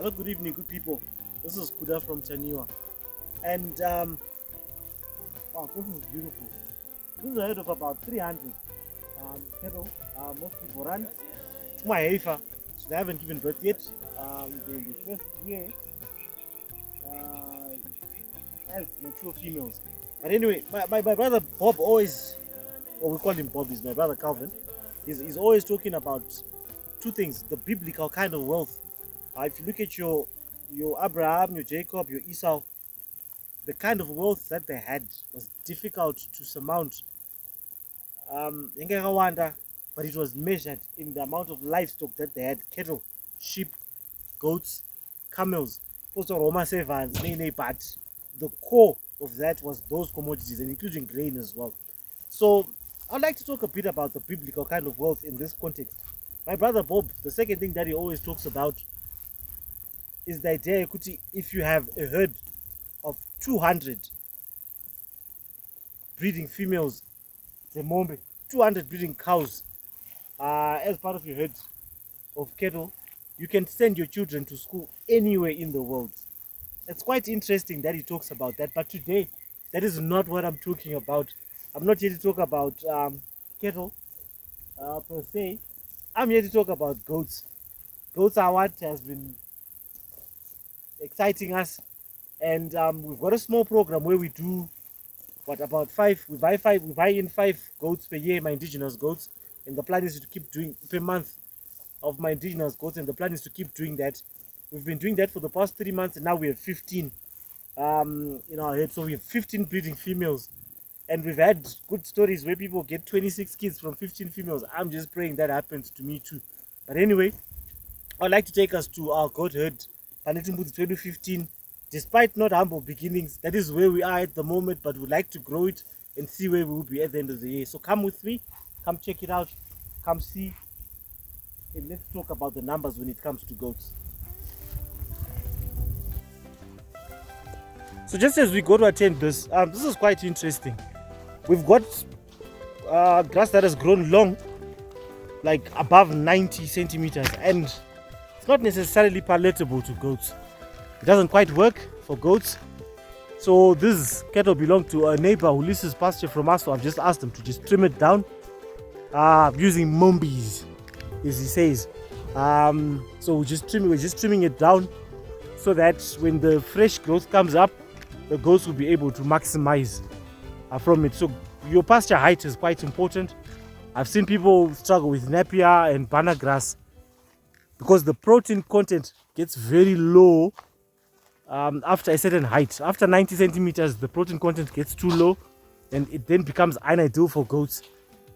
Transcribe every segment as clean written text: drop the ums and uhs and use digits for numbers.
Hello, good evening, good people. This is Kuda from Taniwa. And, wow, this is beautiful. This is a herd of about 300 cattle. Most people run. It's my heifer. So they haven't given birth yet. The first year has mature females. But anyway, my brother Bob always, or we call him Bob, is my brother Calvin. He's always talking about two things: the biblical kind of wealth. If you look at your Abraham, your Jacob, your Esau, the kind of wealth that they had was difficult to surmount. But it was measured in the amount of livestock that they had: cattle, sheep, goats, camels, also Roma servants, but the core of that was those commodities, and including grain as well. So I'd like to talk a bit about the biblical kind of wealth in this context. My brother Bob, the second thing that he always talks about is the idea that if you have a herd of 200 breeding females, the mombe, 200 breeding cows as part of your herd of cattle, you can send your children to school anywhere in the world. It's quite interesting that he talks about that, but today that is not what I'm talking about. I'm not here to talk about cattle per se. I'm here to talk about goats. Goats are what has been exciting us, and we've got a small program where we do about five. We buy in 5 goats per year, my indigenous goats, and the plan is to keep doing per month of my indigenous goats, and the plan is to keep doing that. We've been doing that for the past 3 months, and now we have 15 in our head. So we have 15 breeding females, and we've had good stories where people get 26 kids from 15 females. I'm just praying that happens to me too. But anyway, I'd like to take us to our goat herd, Panetimbuti 2015. Despite not humble beginnings, that is where we are at the moment, but we'd like to grow it and see where we will be at the end of the year. So come with me, come check it out, come see, and let's talk about the numbers when it comes to goats. So just as we go to attend this, this is quite interesting. We've got grass that has grown long, like above 90 centimeters, and it's not necessarily palatable to goats. It doesn't quite work for goats. So this cattle belong to a neighbor who leases pasture from us. So I've just asked him to just trim it down using mombies, as he says. So we're just trimming it down so that when the fresh growth comes up, the goats will be able to maximize from it. So your pasture height is quite important. I've seen people struggle with napier and banana grass because the protein content gets very low after a certain height. After 90 centimeters, the protein content gets too low, and it then becomes unideal for goats.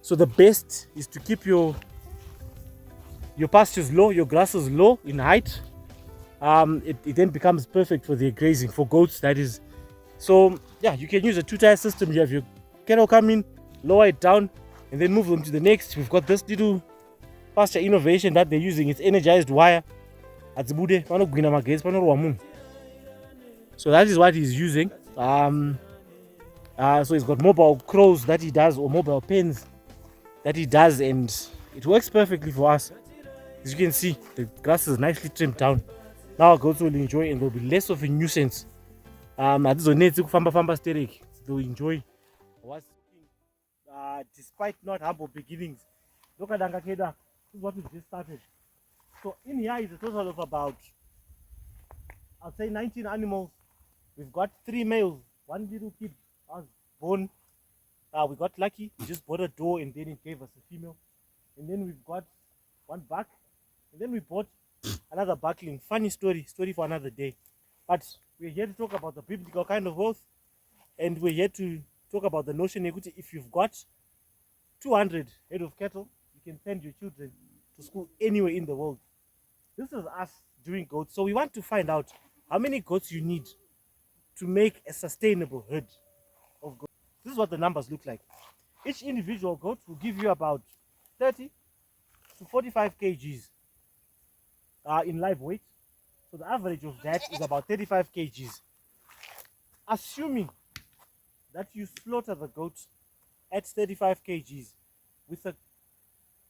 So the best is to keep your pastures low, your grasses low in height. It then becomes perfect for their grazing, for goats that is. So yeah, you can use a 2-tier system. You have your cattle come in, lower it down, and then move them to the next. We've got this little pasture innovation that they're using. It's energized wire. So that is what he's using. So he's got mobile crows that he does, or mobile pens that he does, and it works perfectly for us. As you can see, the grass is nicely trimmed down. Now our goats will enjoy, and there'll be less of a nuisance. They'll enjoy what's despite not humble beginnings. Look at Angakeda. This is what we've just started. So in here is a total of about, I'll say 19 animals. We've got 3 males. One little kid was born. We got lucky. We just bought a door, and then it gave us a female. And then we've got 1 buck. And then we bought another buckling. Funny story for another day. But we're here to talk about the biblical kind of wealth. And we're here to talk about the notion that if you've got 200 head of cattle, you can send your children to school anywhere in the world. This is us doing goats. So we want to find out how many goats you need to make a sustainable herd of goats. This is what the numbers look like. Each individual goat will give you about 30 to 45 kgs in live weight. So the average of that is about 35 kgs. Assuming that you slaughter the goat at 35 kgs with a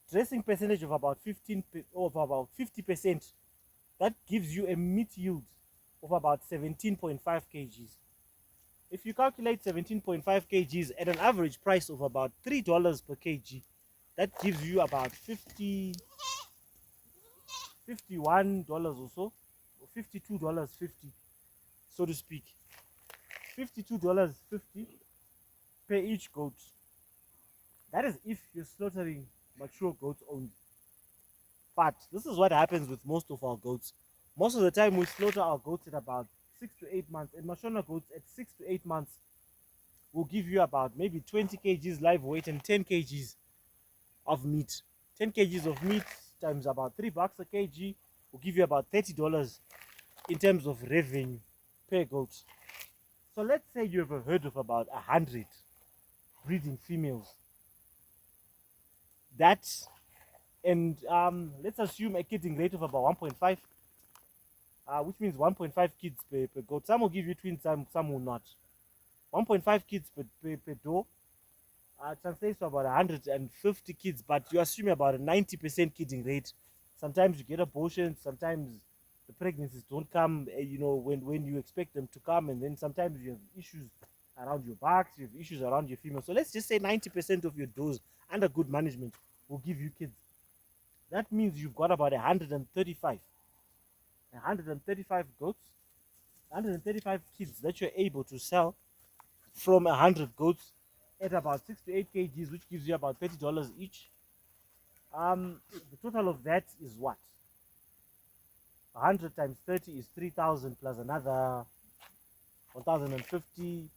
dressing percentage of about 15 or about 50%, that gives you a meat yield of about 17.5 kgs. If you calculate 17.5 kgs at an average price of about $3 per kg, that gives you about $51 or so, or $52.50, so to speak. $52.50 per each goat. That is if you're slaughtering mature goats only. But this is what happens with most of our goats. Most of the time we slaughter our goats at about 6 to 8 months. And Mashona goats at 6 to 8 months will give you about maybe 20 kgs live weight and 10 kgs of meat. 10 kgs of meat times about $3 a kg will give you about $30 in terms of revenue per goat. So let's say you have a herd of about 100 breeding females. That's, and let's assume a kidding rate of about 1.5, which means 1.5 kids per goat. Some will give you twins, some will not. 1.5 kids per door translates to about 150 kids, but you assume about a 90% kidding rate. Sometimes you get abortions, sometimes the pregnancies don't come, when you expect them to come, and then sometimes you have issues around your backs, you have issues around your female. So let's just say 90% of your does under good management will give you kids. That means you've got about 135 goats, 135 kids that you're able to sell from 100 goats at about 6 to 8 kgs, which gives you about $30 each. The total of that is what? 100 times 30 is 3,000 plus another 1,050.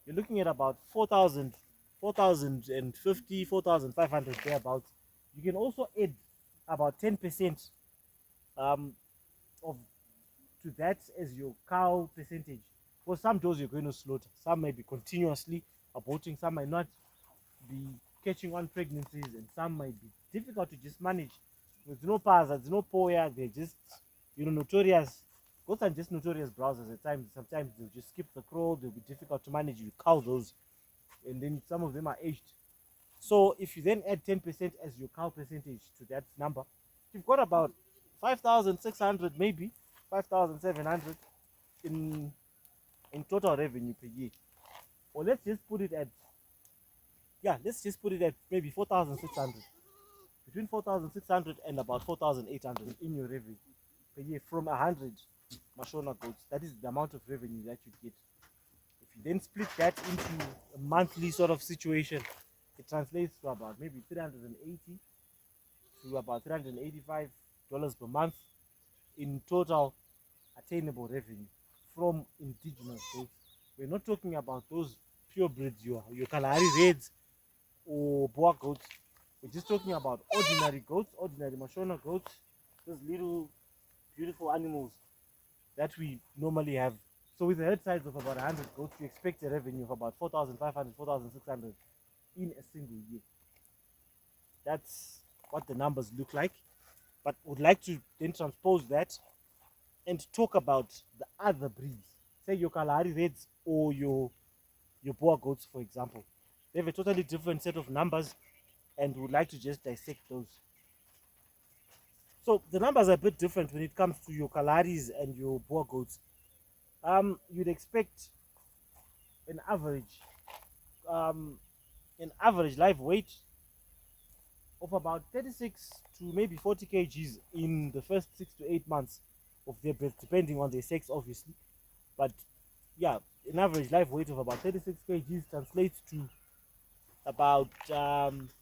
You're looking at about 4,000, 4,050, 4,500 thereabouts. You can also add about 10% of to that as your cow percentage. For some does you're going to slaughter, some may be continuously aborting, some might not be catching on pregnancies, and some might be difficult to just manage. There's no pars, there's no poya, they're just notorious. Goats are just notorious browsers at times. Sometimes they'll just skip the crawl, they'll be difficult to manage. You cow those, and then some of them are aged. So if you then add 10% as your cow percentage to that number, you've got about 5,600, maybe 5,700 in total revenue per year. Or let's just put it at maybe 4,600. Between 4,600 and about 4,800 in your revenue per year from 100 Mashona goats. That is the amount of revenue that you get. If you then split that into a monthly sort of situation, it translates to about maybe 380 to about $385 per month in total attainable revenue from indigenous goats. We're not talking about those purebreds, your Kalahari Reds or Boer goats. We're just talking about ordinary goats, ordinary Mashona goats, those little beautiful animals that we normally have. So with a herd size of about 100 goats, we expect a revenue of about 4,500, 4,600 in a single year. That's what the numbers look like. But would like to then transpose that and talk about the other breeds. Say your Kalahari Reds or your Boer goats, for example. They have a totally different set of numbers, and would like to just dissect those. So the numbers are a bit different when it comes to your Kalaharis and your Boer goats. You'd expect an average live weight of about 36 to maybe 40 kgs in the first 6 to 8 months of their birth, depending on their sex, obviously. But yeah, an average live weight of about 36 kgs translates to about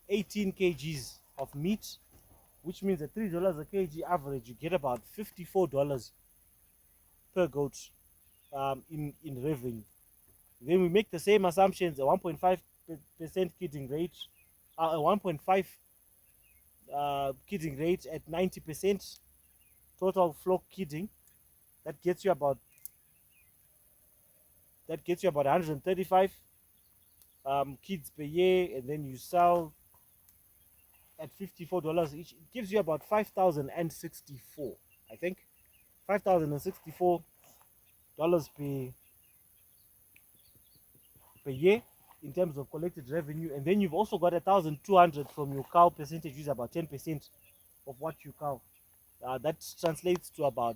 18 kgs of meat, which means at $3 a kg average, you get about $54 per goat in revenue. Then we make the same assumptions: a 1.5% kidding rate, a 1.5 kidding rate at 90% total flock kidding. That gets you about 135 kids per year, and then you sell at $54 each. It gives you about 5,064, I think, $5,064 per year in terms of collected revenue. And then you've also got 1,200 from your cow percentage, which is about 10%, of what you cow. That translates to about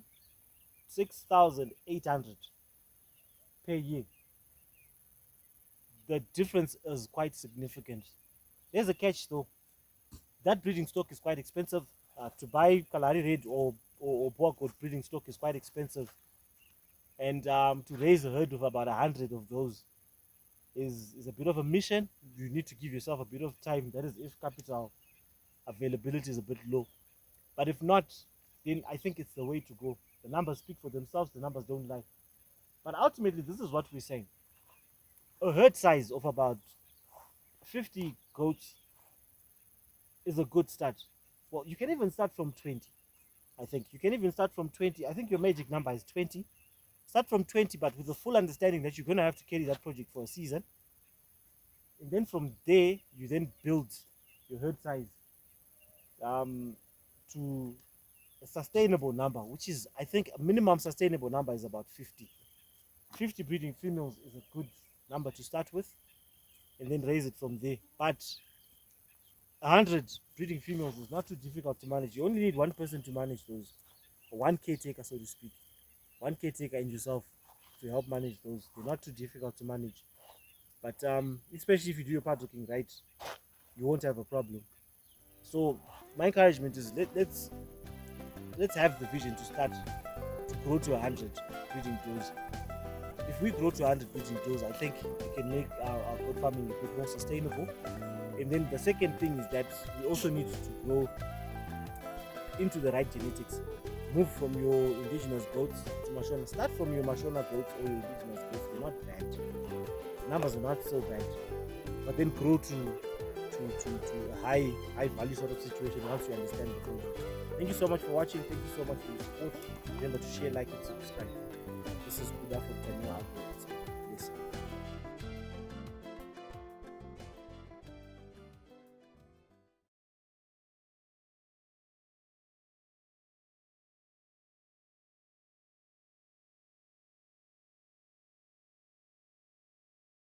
6,800 per year. The difference is quite significant. There's a catch though. That breeding stock is quite expensive. To buy Kalahari Red or Boer goat breeding stock is quite expensive. And to raise a herd of about 100 of those is a bit of a mission. You need to give yourself a bit of time. That is if capital availability is a bit low. But if not, then I think it's the way to go. The numbers speak for themselves, the numbers don't lie. But ultimately, this is what we're saying. A herd size of about 50 goats is a good start. Well, you can even start from 20. I think you can even start from 20. I think your magic number is 20. Start from 20, but with the full understanding that you're going to have to carry that project for a season. And then from there, you then build your herd size to a sustainable number, which is, I think, a minimum sustainable number is about 50. 50 breeding females is a good number to start with, and then raise it from there. But 100 breeding females is not too difficult to manage. You only need one person to manage those, one caretaker, so to speak. One caretaker and yourself to help manage those. They're not too difficult to manage. But especially if you do your paddocking right, you won't have a problem. So my encouragement is let's have the vision to start to grow to 100 breeding does. If we grow to 100 breeding does, I think we can make our goat farming a bit more sustainable. And then the second thing is that we also need to grow into the right genetics. Move from your indigenous goats to Mashona. Start from your Mashona goats or your indigenous goats. They're not bad. Numbers are not so bad. But then grow to a high value sort of situation once you understand the project. Thank you so much for watching. Thank you so much for your support. Remember to share, like, and subscribe. This is Buddha from Tanua.